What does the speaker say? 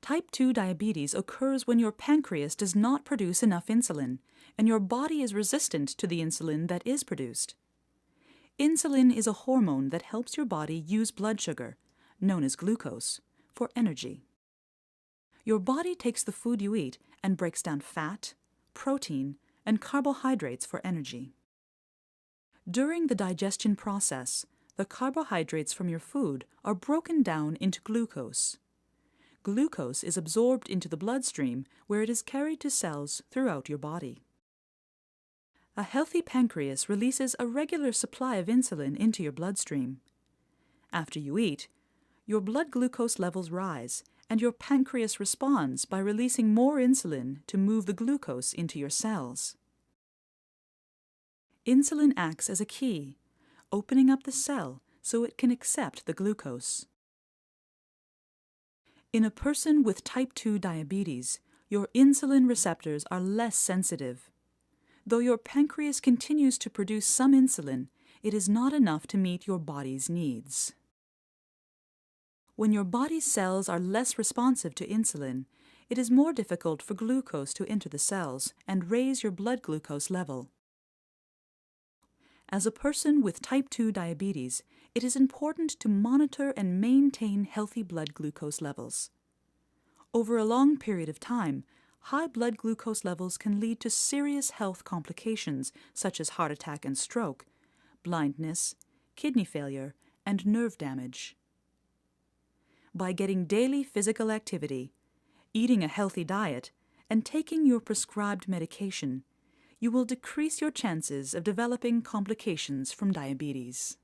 Type 2 diabetes occurs when your pancreas does not produce enough insulin, and your body is resistant to the insulin that is produced. Insulin is a hormone that helps your body use blood sugar, known as glucose, for energy. Your body takes the food you eat and breaks down fat, protein, and carbohydrates for energy. During the digestion process, the carbohydrates from your food are broken down into glucose. Glucose is absorbed into the bloodstream where it is carried to cells throughout your body. A healthy pancreas releases a regular supply of insulin into your bloodstream. After you eat, your blood glucose levels rise, and your pancreas responds by releasing more insulin to move the glucose into your cells. Insulin acts as a key, opening up the cell so it can accept the glucose. In a person with type 2 diabetes, your insulin receptors are less sensitive. Though your pancreas continues to produce some insulin, it is not enough to meet your body's needs. When your body's cells are less responsive to insulin, it is more difficult for glucose to enter the cells and raise your blood glucose level. As a person with type 2 diabetes, it is important to monitor and maintain healthy blood glucose levels. Over a long period of time, high blood glucose levels can lead to serious health complications such as heart attack and stroke, blindness, kidney failure, and nerve damage. By getting daily physical activity, eating a healthy diet, and taking your prescribed medication, you will decrease your chances of developing complications from diabetes.